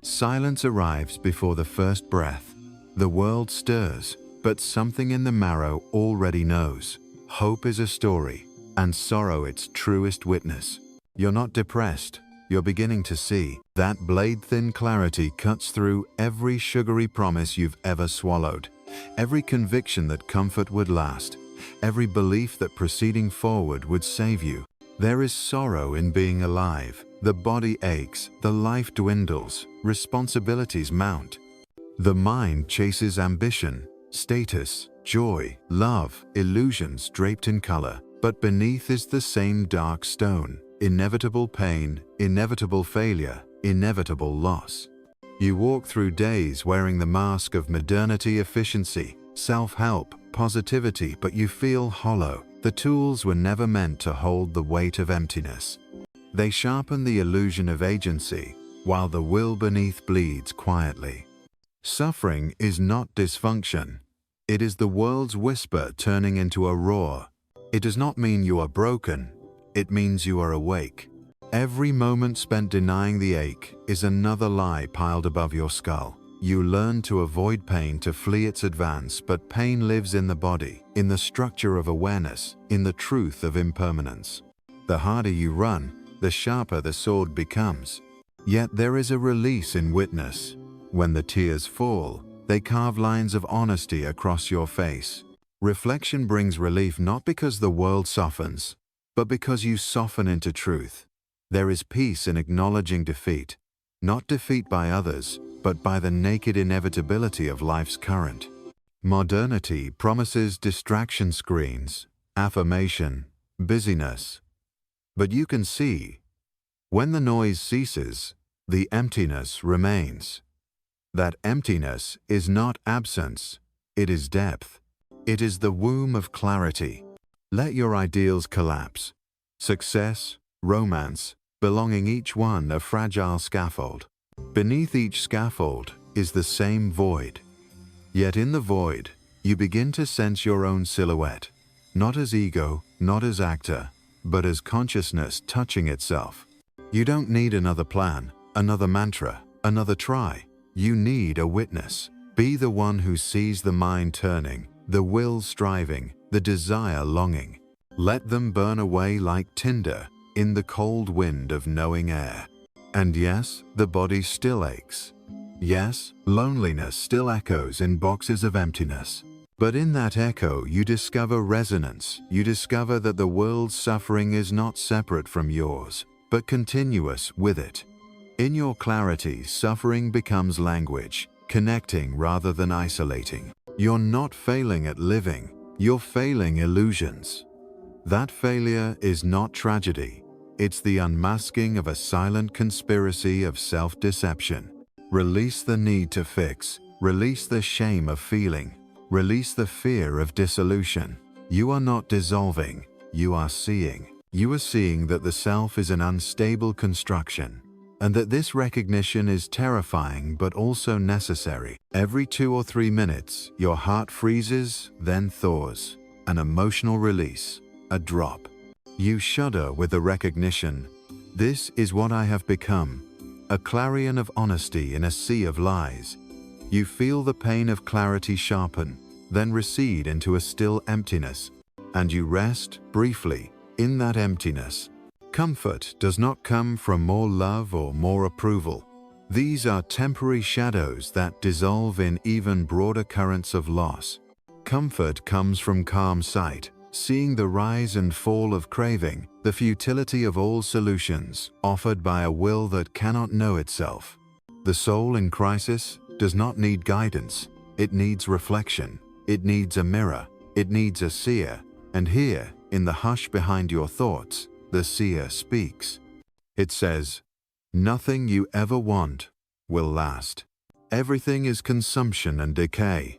Silence arrives before the first breath. The world stirs, but something in the marrow already knows. Hope is a story, and sorrow its truest witness. You're not depressed. You're beginning to see. That blade-thin clarity cuts through every sugary promise you've ever swallowed, every conviction that comfort would last, every belief that proceeding forward would save you. There is sorrow in being alive. The body aches, the life dwindles, responsibilities mount. The mind chases ambition, status, joy, love, illusions draped in color. But beneath is the same dark stone. Inevitable pain, inevitable failure, inevitable loss. You walk through days wearing the mask of modernity, efficiency, self-help, positivity, but you feel hollow. The tools were never meant to hold the weight of emptiness. They sharpen the illusion of agency, while the will beneath bleeds quietly. Suffering is not dysfunction. It is the world's whisper turning into a roar. It does not mean you are broken. It means you are awake. Every moment spent denying the ache is another lie piled above your skull. You learn to avoid pain, to flee its advance, but pain lives in the body, in the structure of awareness, in the truth of impermanence. The harder you run, the sharper the sword becomes. Yet there is a release in witness. When the tears fall, they carve lines of honesty across your face. Reflection brings relief not because the world softens, but because you soften into truth. There is peace in acknowledging defeat, not defeat by others, but by the naked inevitability of life's current. Modernity promises distraction screens, affirmation, busyness. But you can see, when the noise ceases, the emptiness remains. That emptiness is not absence, it is depth. It is the womb of clarity. Let your ideals collapse. Success, romance, belonging, each one a fragile scaffold. Beneath each scaffold is the same void. Yet in the void, you begin to sense your own silhouette, not as ego, not as actor, but as consciousness touching itself. You don't need another plan, another mantra, another try. You need a witness. Be the one who sees the mind turning, the will striving, the desire longing. Let them burn away like tinder in the cold wind of knowing air. And yes, the body still aches. Yes, loneliness still echoes in boxes of emptiness. But in that echo, you discover resonance. You discover that the world's suffering is not separate from yours, but continuous with it. In your clarity, suffering becomes language, connecting rather than isolating. You're not failing at living, you're failing illusions. That failure is not tragedy. It's the unmasking of a silent conspiracy of self-deception. Release the need to fix. Release the shame of feeling. Release the fear of dissolution. You are not dissolving. You are seeing. You are seeing that the self is an unstable construction, and that this recognition is terrifying but also necessary. Every 2 or 3 minutes, your heart freezes, then thaws. An emotional release. A drop. You shudder with the recognition. This is what I have become. A clarion of honesty in a sea of lies. You feel the pain of clarity sharpen, then recede into a still emptiness. And you rest, briefly, in that emptiness. Comfort does not come from more love or more approval. These are temporary shadows that dissolve in even broader currents of loss. Comfort comes from calm sight, seeing the rise and fall of craving, the futility of all solutions offered by a will that cannot know itself. The soul in crisis does not need guidance. It needs reflection. It needs a mirror. It needs a seer. And here, in the hush behind your thoughts, the seer speaks. It says, "Nothing you ever want will last. Everything is consumption and decay."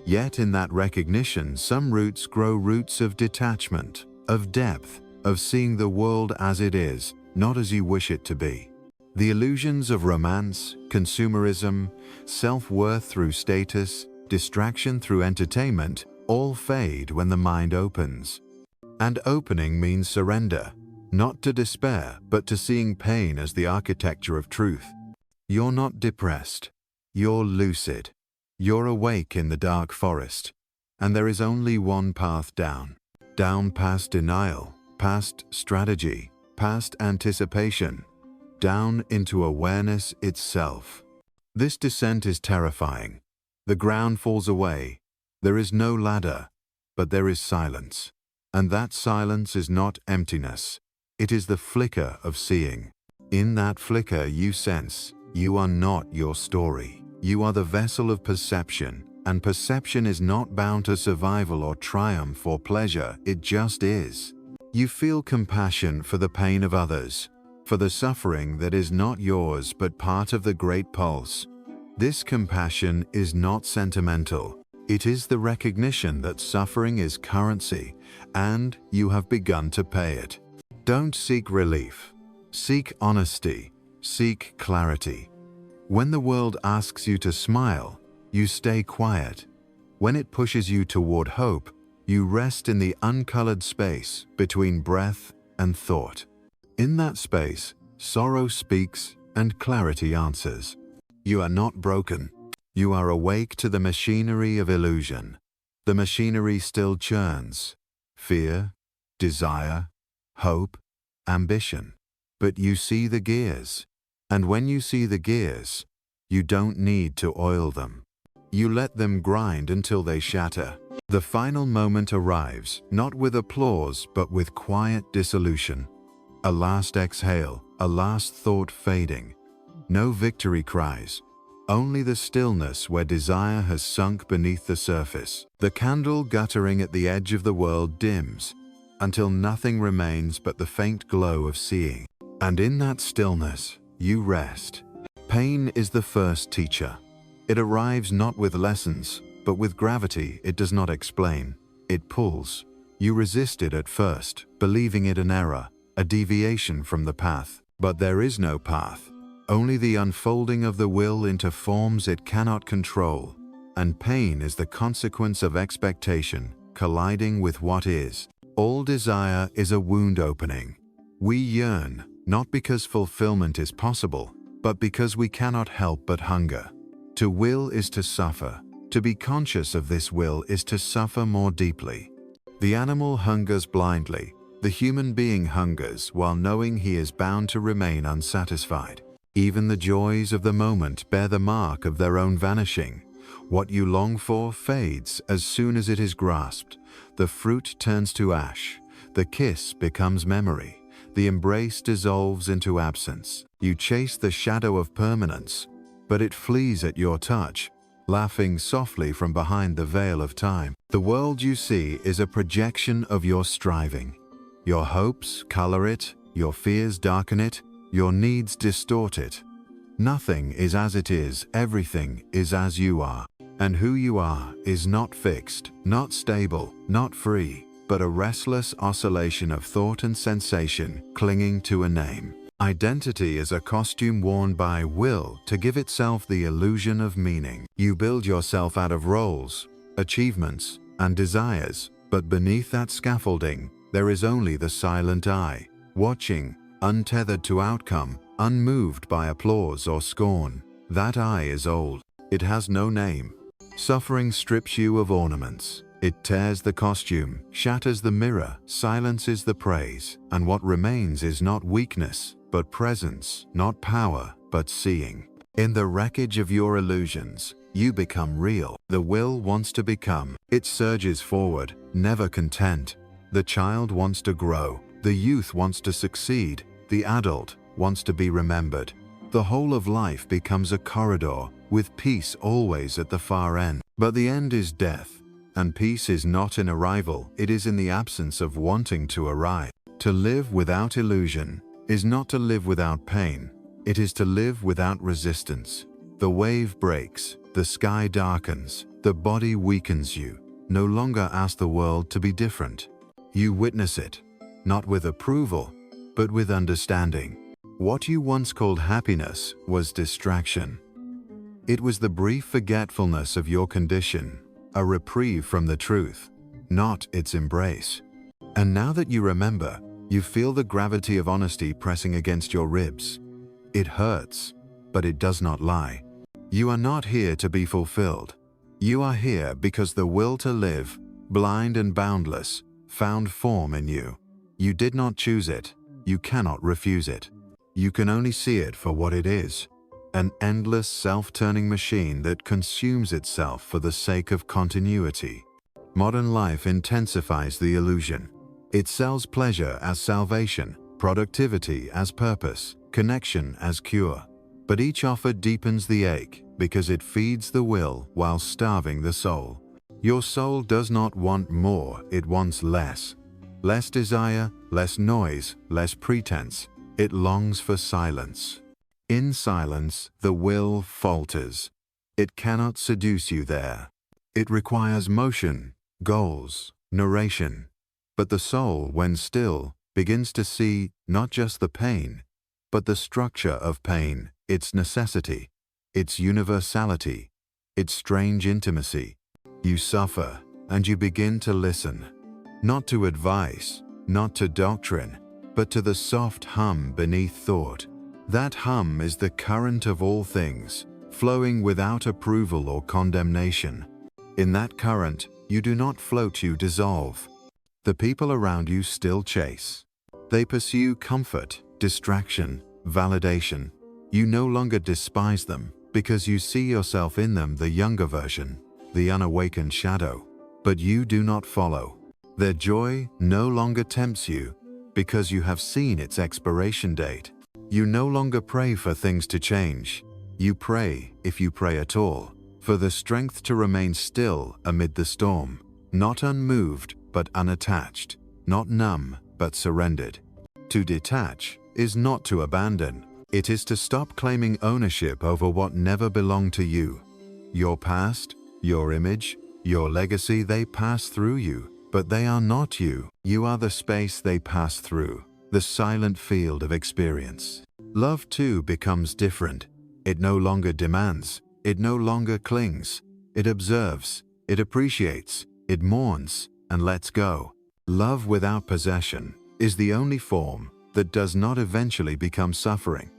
Yet in that recognition, some roots grow, roots of detachment, of depth, of seeing the world as it is, not as you wish it to be. The illusions of romance, consumerism, self-worth through status, distraction through entertainment, all fade when the mind opens. And opening means surrender, not to despair, but to seeing pain as the architecture of truth. You're not depressed. You're lucid. You're awake in the dark forest. And there is only one path down. Down past denial, past strategy, past anticipation. Down into awareness itself. This descent is terrifying. The ground falls away. There is no ladder, but there is silence. And that silence is not emptiness. It is the flicker of seeing. In that flicker you sense you are not your story. You are the vessel of perception, and perception is not bound to survival or triumph or pleasure, it just is. You feel compassion for the pain of others, for the suffering that is not yours but part of the great pulse. This compassion is not sentimental. It is the recognition that suffering is currency, and you have begun to pay it. Don't seek relief. Seek honesty. Seek clarity. When the world asks you to smile, you stay quiet. When it pushes you toward hope, you rest in the uncolored space between breath and thought. In that space, sorrow speaks and clarity answers. You are not broken. You are awake to the machinery of illusion. The machinery still churns. Fear, desire, hope, ambition. But you see the gears. And when you see the gears, you don't need to oil them. You let them grind until they shatter. The final moment arrives, not with applause, but with quiet dissolution. A last exhale, a last thought fading. No victory cries. Only the stillness where desire has sunk beneath the surface. The candle guttering at the edge of the world dims, until nothing remains but the faint glow of seeing. And in that stillness, you rest. Pain is the first teacher. It arrives not with lessons, but with gravity it does not explain. It pulls. You resist it at first, believing it an error, a deviation from the path. But there is no path. Only the unfolding of the will into forms it cannot control. And pain is the consequence of expectation, colliding with what is. All desire is a wound opening. We yearn, not because fulfillment is possible, but because we cannot help but hunger. To will is to suffer. To be conscious of this will is to suffer more deeply. The animal hungers blindly. The human being hungers while knowing he is bound to remain unsatisfied. Even the joys of the moment bear the mark of their own vanishing. What you long for fades as soon as it is grasped. The fruit turns to ash. The kiss becomes memory. The embrace dissolves into absence. You chase the shadow of permanence, but it flees at your touch, laughing softly from behind the veil of time. The world you see is a projection of your striving. Your hopes color it, your fears darken it, your needs distort it. Nothing is as it is, everything is as you are. And who you are is not fixed, not stable, not free, but a restless oscillation of thought and sensation clinging to a name. Identity is a costume worn by will to give itself the illusion of meaning. You build yourself out of roles, achievements, and desires, but beneath that scaffolding, there is only the silent I, watching, untethered to outcome, unmoved by applause or scorn. That I is old. It has no name. Suffering strips you of ornaments. It tears the costume, shatters the mirror, silences the praise, and what remains is not weakness, but presence, not power, but seeing. In the wreckage of your illusions, you become real. The will wants to become. It surges forward, never content. The child wants to grow. The youth wants to succeed. The adult wants to be remembered. The whole of life becomes a corridor, with peace always at the far end. But the end is death. And peace is not in arrival, it is in the absence of wanting to arrive. To live without illusion is not to live without pain, it is to live without resistance. The wave breaks, the sky darkens, the body weakens you. No longer ask the world to be different. You witness it, not with approval, but with understanding. What you once called happiness was distraction. It was the brief forgetfulness of your condition, a reprieve from the truth, not its embrace. And now that you remember, you feel the gravity of honesty pressing against your ribs. It hurts, but it does not lie. You are not here to be fulfilled. You are here because the will to live, blind and boundless, found form in you. You did not choose it. You cannot refuse it. You can only see it for what it is, an endless self-turning machine that consumes itself for the sake of continuity. Modern life intensifies the illusion. It sells pleasure as salvation, productivity as purpose, connection as cure. But each offer deepens the ache because it feeds the will while starving the soul. Your soul does not want more, it wants less. Less desire, less noise, less pretense. It longs for silence. In silence, the will falters. It cannot seduce you there. It requires motion, goals, narration. But the soul, when still, begins to see not just the pain, but the structure of pain, its necessity, its universality, its strange intimacy. You suffer, and you begin to listen. Not to advice, not to doctrine, but to the soft hum beneath thought. That hum is the current of all things, flowing without approval or condemnation. In that current, you do not float, you dissolve. The people around you still chase. They pursue comfort, distraction, validation. You no longer despise them because you see yourself in them, the younger version, the unawakened shadow. But you do not follow. Their joy no longer tempts you because you have seen its expiration date. You no longer pray for things to change. You pray, if you pray at all, for the strength to remain still amid the storm, not unmoved but unattached, not numb but surrendered. To detach is not to abandon. It is to stop claiming ownership over what never belonged to you. Your past, your image, your legacy, they pass through you, but they are not you. You are the space they pass through, the silent field of experience. Love too becomes different. It no longer demands, it no longer clings. It observes, it appreciates, it mourns, and lets go. Love without possession is the only form that does not eventually become suffering.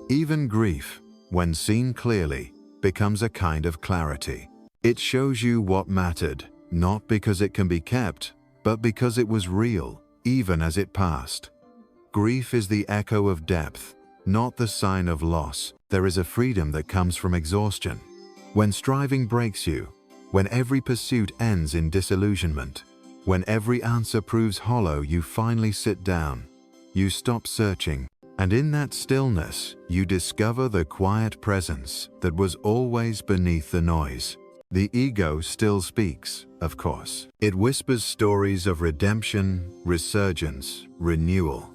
Even grief, when seen clearly, becomes a kind of clarity. It shows you what mattered, not because it can be kept, but because it was real, even as it passed. Grief is the echo of depth, not the sign of loss. There is a freedom that comes from exhaustion. When striving breaks you, when every pursuit ends in disillusionment, when every answer proves hollow, you finally sit down. You stop searching, and in that stillness, you discover the quiet presence that was always beneath the noise. The ego still speaks, of course. It whispers stories of redemption, resurgence, renewal.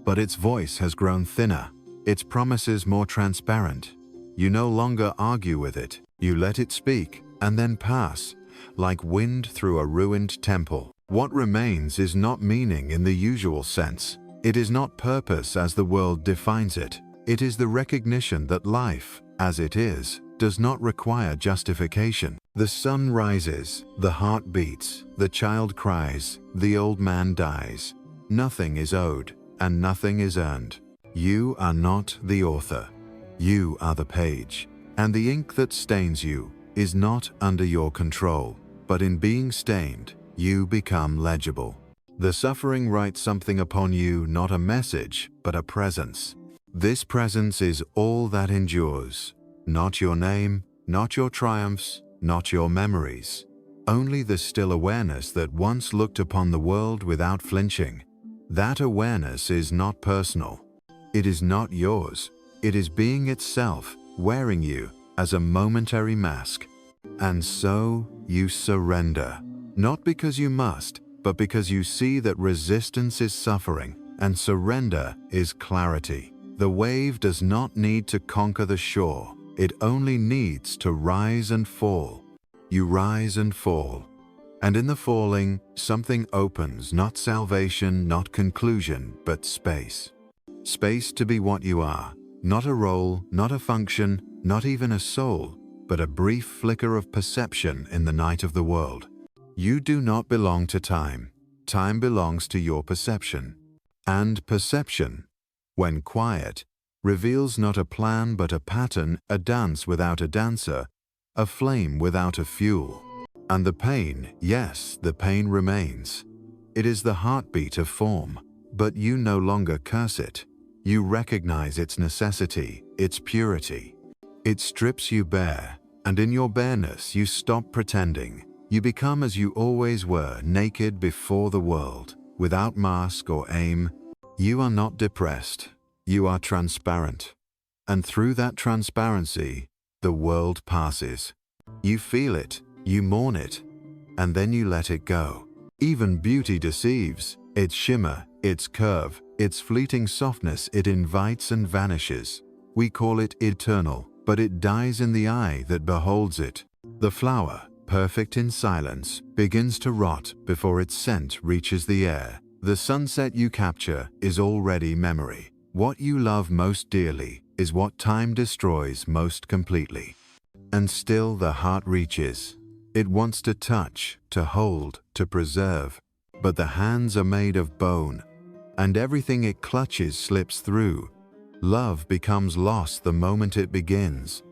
But its voice has grown thinner, its promises more transparent. You no longer argue with it. You let it speak, and then pass, like wind through a ruined temple. What remains is not meaning in the usual sense. It is not purpose as the world defines it. It is the recognition that life, as it is, does not require justification. The sun rises, the heart beats, the child cries, the old man dies. Nothing is owed, and nothing is earned. You are not the author. You are the page, and the ink that stains you is not under your control, but in being stained, you become legible. The suffering writes something upon you, not a message, but a presence. This presence is all that endures. Not your name, not your triumphs, not your memories. Only the still awareness that once looked upon the world without flinching. That awareness is not personal. It is not yours. It is being itself, wearing you as a momentary mask. And so you surrender. Not because you must, but because you see that resistance is suffering and surrender is clarity. The wave does not need to conquer the shore. It only needs to rise and fall. You rise and fall. And in the falling, something opens, not salvation, not conclusion, but space. Space to be what you are. Not a role, not a function, not even a soul, but a brief flicker of perception in the night of the world. You do not belong to time. Time belongs to your perception. And perception, when quiet, reveals not a plan but a pattern, a dance without a dancer, a flame without a fuel. And the pain, yes, the pain remains. It is the heartbeat of form, but you no longer curse it. You recognize its necessity, its purity. It strips you bare, and in your bareness you stop pretending. You become as you always were, naked before the world, without mask or aim. You are not depressed, you are transparent. And through that transparency, the world passes. You feel it, you mourn it, and then you let it go. Even beauty deceives, its shimmer, its curve, its fleeting softness, it invites and vanishes. We call it eternal, but it dies in the eye that beholds it. The flower, perfect in silence, begins to rot before its scent reaches the air. The sunset you capture is already memory. What you love most dearly is what time destroys most completely. And still the heart reaches. It wants to touch, to hold, to preserve, but the hands are made of bone, and everything it clutches slips through. Love becomes lost the moment it begins.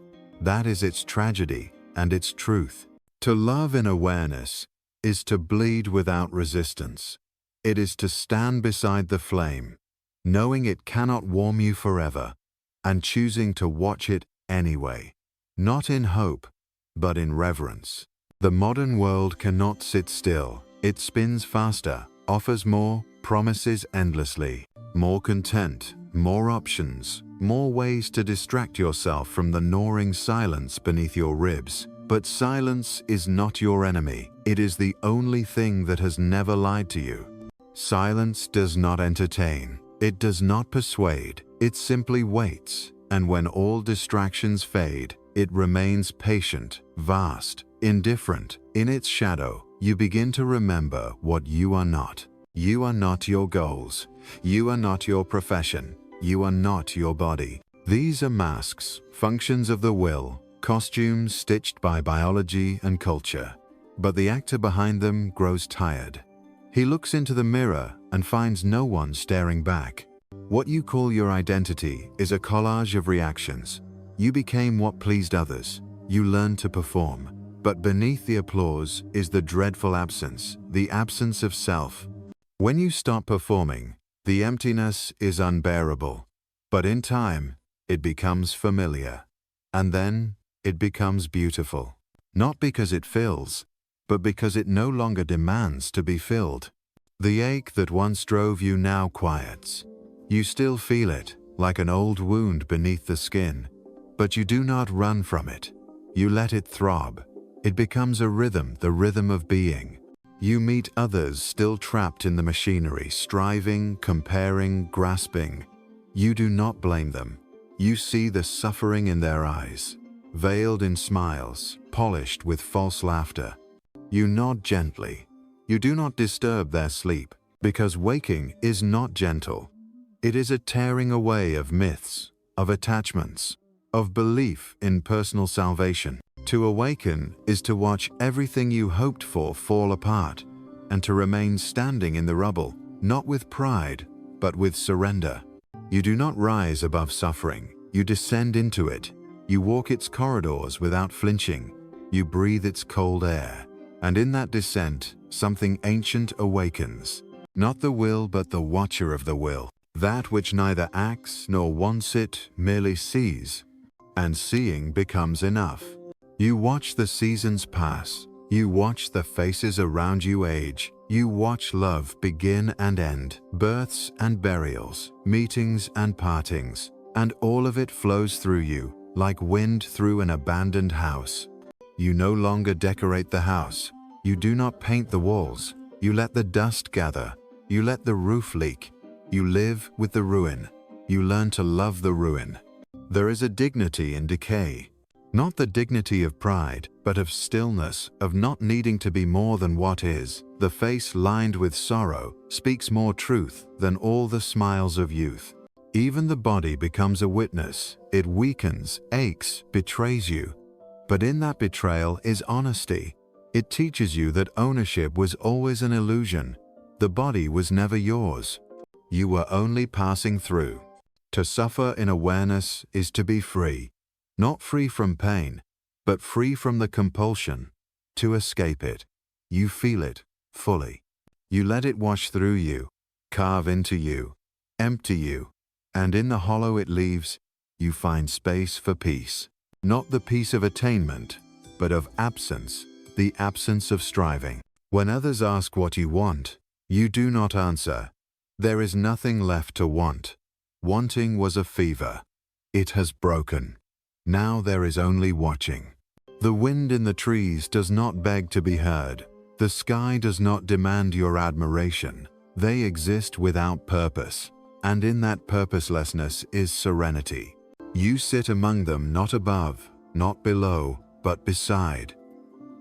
That is its tragedy and its truth. To love in awareness is to bleed without resistance. It is to stand beside the flame, knowing it cannot warm you forever, and choosing to watch it anyway, not in hope, but in reverence. The modern world cannot sit still. It spins faster, offers more, promises endlessly. More content, more options, more ways to distract yourself from the gnawing silence beneath your ribs. But silence is not your enemy. It is the only thing that has never lied to you. Silence does not entertain. It does not persuade. It simply waits. And when all distractions fade, it remains patient, vast, indifferent. In its shadow, you begin to remember what you are not. You are not your goals. You are not your profession. You are not your body. These are masks, functions of the will, costumes stitched by biology and culture. But the actor behind them grows tired. He looks into the mirror and finds no one staring back. What you call your identity is a collage of reactions. You became what pleased others. You learned to perform. But beneath the applause is the dreadful absence, the absence of self. When you stop performing, the emptiness is unbearable. But in time, it becomes familiar. And then, it becomes beautiful. Not because it fills, but because it no longer demands to be filled. The ache that once drove you now quiets. You still feel it, like an old wound beneath the skin. But you do not run from it. You let it throb. It becomes a rhythm, the rhythm of being. You meet others still trapped in the machinery, striving, comparing, grasping. You do not blame them. You see the suffering in their eyes, veiled in smiles, polished with false laughter. You nod gently. You do not disturb their sleep, because waking is not gentle. It is a tearing away of myths, of attachments, of belief in personal salvation. To awaken is to watch everything you hoped for fall apart, and to remain standing in the rubble, not with pride, but with surrender. You do not rise above suffering. You descend into it. You walk its corridors without flinching. You breathe its cold air. And in that descent, something ancient awakens. Not the will, but the watcher of the will. That which neither acts nor wants it, merely sees. And seeing becomes enough. You watch the seasons pass. You watch the faces around you age. You watch love begin and end, births and burials, meetings and partings. And all of it flows through you, like wind through an abandoned house. You no longer decorate the house. You do not paint the walls. You let the dust gather. You let the roof leak. You live with the ruin. You learn to love the ruin. There is a dignity in decay. Not the dignity of pride, but of stillness, of not needing to be more than what is. The face lined with sorrow speaks more truth than all the smiles of youth. Even the body becomes a witness. It weakens, aches, betrays you. But in that betrayal is honesty. It teaches you that ownership was always an illusion. The body was never yours. You were only passing through. To suffer in awareness is to be free, not free from pain, but free from the compulsion to escape it. You feel it fully. You let it wash through you, carve into you, empty you, and in the hollow it leaves, you find space for peace. Not the peace of attainment, but of absence, the absence of striving. When others ask what you want, you do not answer. There is nothing left to want. Wanting was a fever. It has broken. Now there is only watching. The wind in the trees does not beg to be heard. The sky does not demand your admiration. They exist without purpose, and in that purposelessness is serenity. You sit among them, not above, not below, but beside,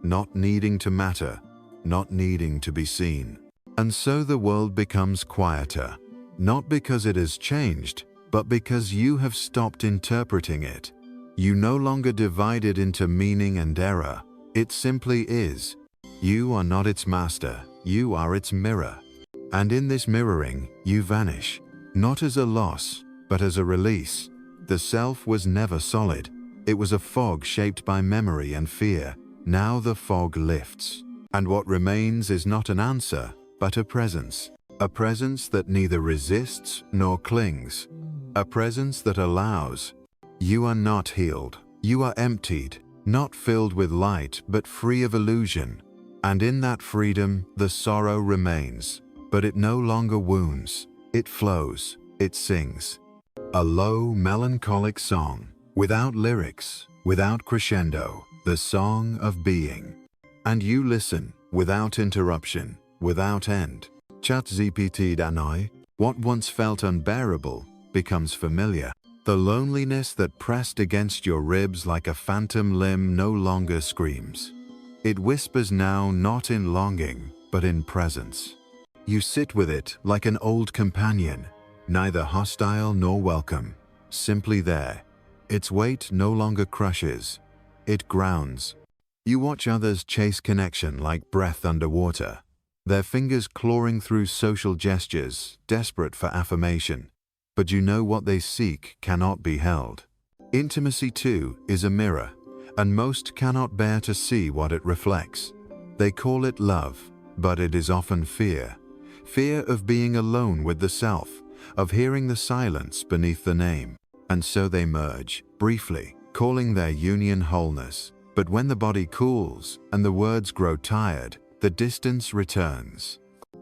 not needing to matter, not needing to be seen. And so the world becomes quieter, not because it has changed, but because you have stopped interpreting it. You no longer divide it into meaning and error. It simply is. You are not its master, you are its mirror. And in this mirroring, you vanish, not as a loss, but as a release. The self was never solid. It was a fog shaped by memory and fear. Now the fog lifts, and what remains is not an answer, but a presence that neither resists nor clings, a presence that allows. You are not healed, you are emptied, not filled with light, but free of illusion. And in that freedom, the sorrow remains, but it no longer wounds, it flows, it sings. A low, melancholic song, without lyrics, without crescendo, the song of being. And you listen, without interruption, without end. ChatGPT Danoi, what once felt unbearable, becomes familiar. The loneliness that pressed against your ribs like a phantom limb no longer screams. It whispers now not in longing, but in presence. You sit with it like an old companion, neither hostile nor welcome, simply there. Its weight no longer crushes, it grounds. You watch others chase connection like breath underwater, their fingers clawing through social gestures, desperate for affirmation. But you know what they seek cannot be held. Intimacy too is a mirror, and most cannot bear to see what it reflects. They call it love, but it is often fear. Fear of being alone with the self, of hearing the silence beneath the name. And so they merge, briefly, calling their union wholeness. But when the body cools and the words grow tired, the distance returns.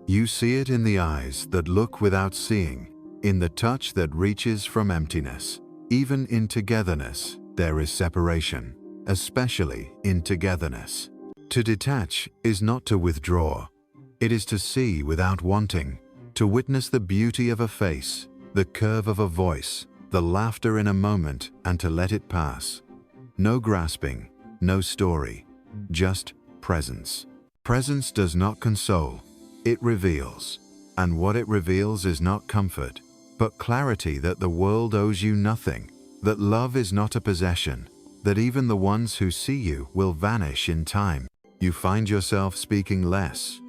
You see it in the eyes that look without seeing, in the touch that reaches from emptiness. Even in togetherness, there is separation, especially in togetherness. To detach is not to withdraw. It is to see without wanting, to witness the beauty of a face, the curve of a voice, the laughter in a moment, and to let it pass. No grasping, no story, just presence. Presence does not console, it reveals. And what it reveals is not comfort, but clarity that the world owes you nothing, that love is not a possession, that even the ones who see you will vanish in time. You find yourself speaking less.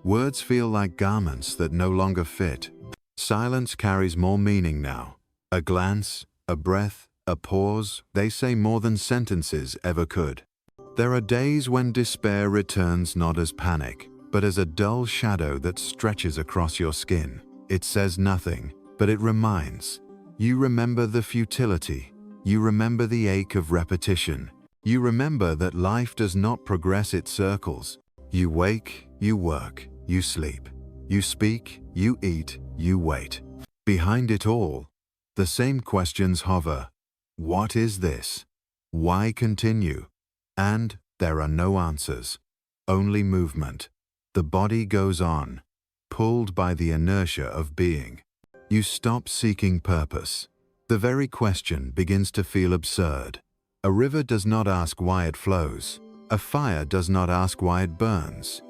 Words feel like garments that no longer fit. Silence carries more meaning now. A glance, a breath, a pause, they say more than sentences ever could. There are days when despair returns not as panic, but as a dull shadow that stretches across your skin. It says nothing, but it reminds. You remember the futility. You remember the ache of repetition. You remember that life does not progress its circles. You wake, you work, you sleep. You speak, you eat, you wait. Behind it all, the same questions hover. What is this? Why continue? And there are no answers, only movement. The body goes on, pulled by the inertia of being. You stop seeking purpose. The very question begins to feel absurd. A river does not ask why it flows. A fire does not ask why it burns.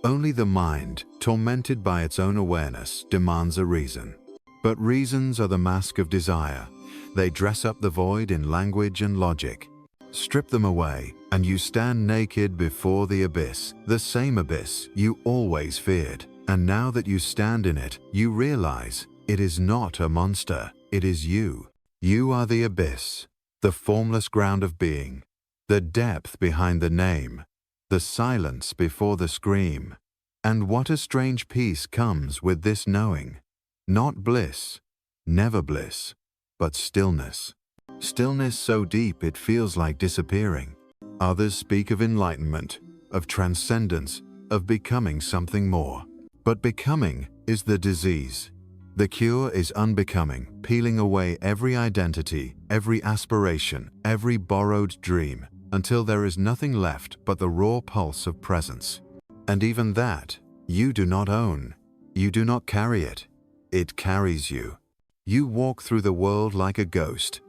Only the mind, tormented by its own awareness, demands a reason. But reasons are the mask of desire. They dress up the void in language and logic. Strip them away, and you stand naked before the abyss, the same abyss you always feared. And now that you stand in it, you realize It is not a monster, it is you. You are the abyss, the formless ground of being, the depth behind the name, the silence before the scream. And what a strange peace comes with this knowing. Not bliss, never bliss, but stillness. Stillness so deep it feels like disappearing. Others speak of enlightenment, of transcendence, of becoming something more. But becoming is the disease. The cure is unbecoming, peeling away every identity, every aspiration, every borrowed dream, until there is nothing left but the raw pulse of presence. And even that, you do not own. You do not carry it. It carries you. You walk through the world like a ghost.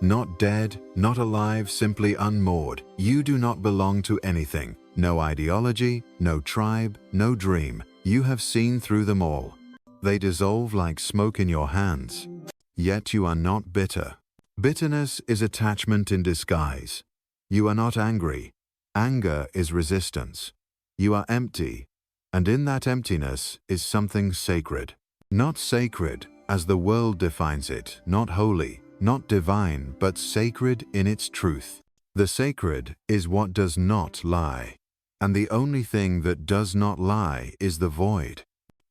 Not dead, not alive, simply unmoored. You do not belong to anything. No ideology, no tribe, no dream. You have seen through them all. They dissolve like smoke in your hands. Yet you are not bitter. Bitterness is attachment in disguise. You are not angry. Anger is resistance. You are empty, and in that emptiness is something sacred. Not sacred as the world defines it, not holy, not divine, but sacred in its truth. The sacred is what does not lie, and the only thing that does not lie is the void.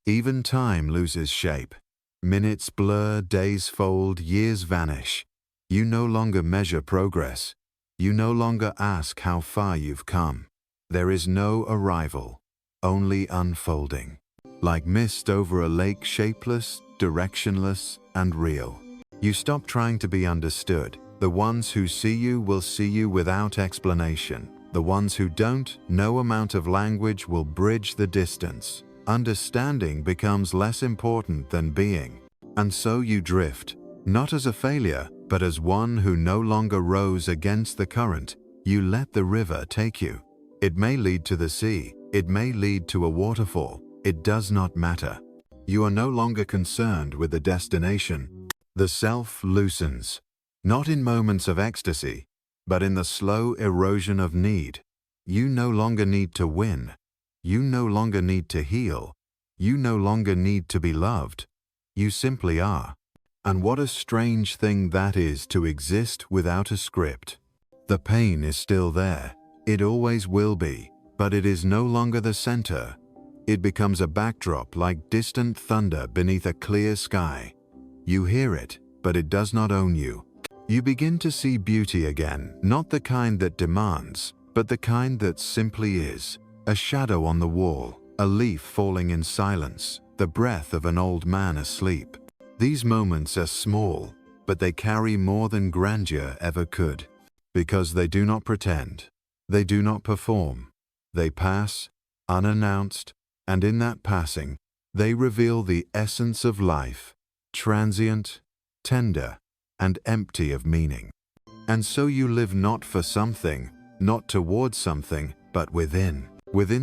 Even time loses shape. Minutes blur, days fold, years vanish. You no longer measure progress. You no longer ask how far you've come. There is no arrival, only unfolding. Like mist over a lake, shapeless, directionless, and real. You stop trying to be understood. The ones who see you will see you without explanation. The ones who don't, no amount of language will bridge the distance. Understanding becomes less important than being. And so you drift, not as a failure, but as one who no longer rows against the current. You let the river take you. It may lead to the sea, it may lead to a waterfall. It does not matter. You are no longer concerned with the destination. The self loosens, not in moments of ecstasy, but in the slow erosion of need. You no longer need to win. You no longer need to heal. You no longer need to be loved. You simply are. And what a strange thing that is to exist without a script. The pain is still there. It always will be, but it is no longer the center. It becomes a backdrop like distant thunder beneath a clear sky. You hear it, but it does not own you. You begin to see beauty again, not the kind that demands, but the kind that simply is. A shadow on the wall, a leaf falling in silence, the breath of an old man asleep. These moments are small, but they carry more than grandeur ever could. Because they do not pretend, they do not perform. They pass, unannounced, and in that passing, they reveal the essence of life, transient, tender, and empty of meaning. And so you live not for something, not towards something, but within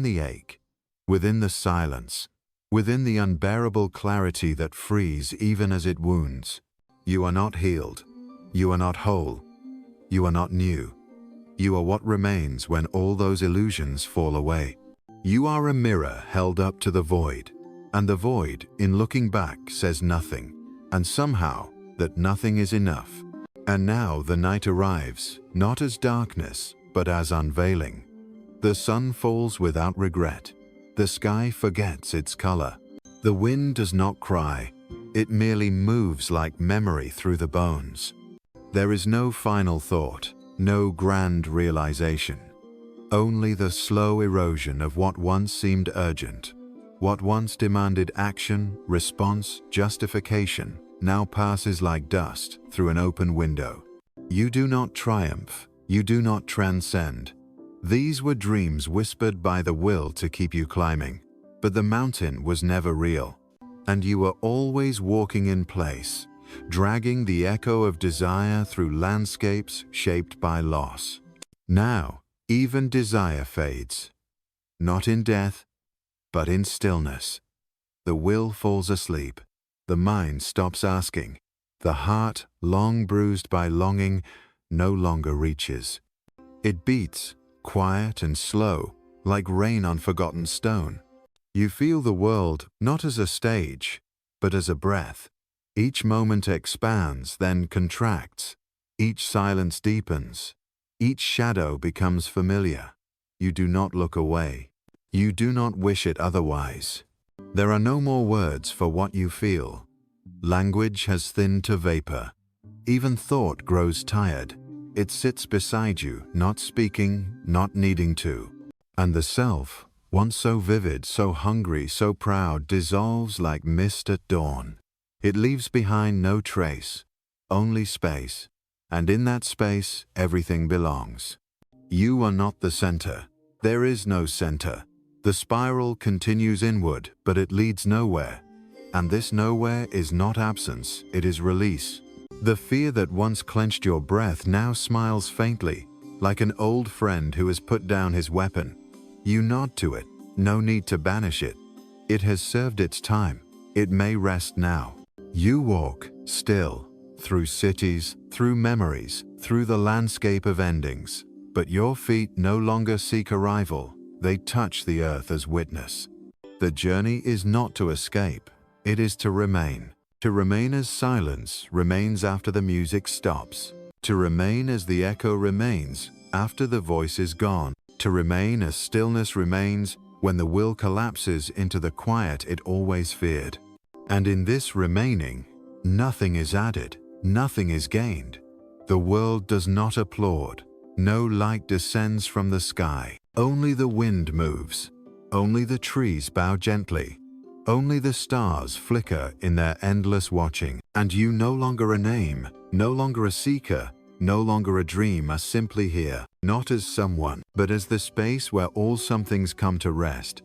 the ache, within the silence, within the unbearable clarity that frees even as it wounds. You are not healed. You are not whole. You are not new. You are what remains when all those illusions fall away. You are a mirror held up to the void, and the void, in looking back, says nothing, and somehow that nothing is enough. And now the night arrives, not as darkness, but as unveiling. The sun falls without regret. The sky forgets its color. The wind does not cry. It merely moves like memory through the bones. There is no final thought, no grand realization. Only the slow erosion of what once seemed urgent. What once demanded action, response, justification, now passes like dust through an open window. You do not triumph. You do not transcend. These were dreams whispered by the will to keep you climbing, but the mountain was never real, and you were always walking in place, dragging the echo of desire through landscapes shaped by loss. Now, even desire fades, not in death, but in stillness. The will falls asleep, the mind stops asking, the heart, long bruised by longing, no longer reaches. It beats, quiet and slow, like rain on forgotten stone. You feel the world not as a stage, but as a breath, Each moment expands, then contracts. Each silence deepens. Each shadow becomes familiar. You do not look away. You do not wish it otherwise. There are no more words for what you feel. Language has thinned to vapor. Even thought grows tired. It sits beside you, not speaking, not needing to. And the self, once so vivid, so hungry, so proud, dissolves like mist at dawn. It leaves behind no trace, only space. And in that space, everything belongs. You are not the center. There is no center. The spiral continues inward, but it leads nowhere. And this nowhere is not absence, it is release. The fear that once clenched your breath now smiles faintly, like an old friend who has put down his weapon. You nod to it, no need to banish it. It has served its time. It may rest now. You walk, still, through cities, through memories, through the landscape of endings. But your feet no longer seek arrival. They touch the earth as witness. The journey is not to escape. It is to remain. To remain as silence remains after the music stops. To remain as the echo remains after the voice is gone. To remain as stillness remains when the will collapses into the quiet it always feared. And in this remaining, nothing is added, nothing is gained. The world does not applaud. No light descends from the sky. Only the wind moves. Only the trees bow gently. Only the stars flicker in their endless watching. And you no longer a name, no longer a seeker, no longer a dream, are simply here, not as someone, but as the space where all somethings come to rest.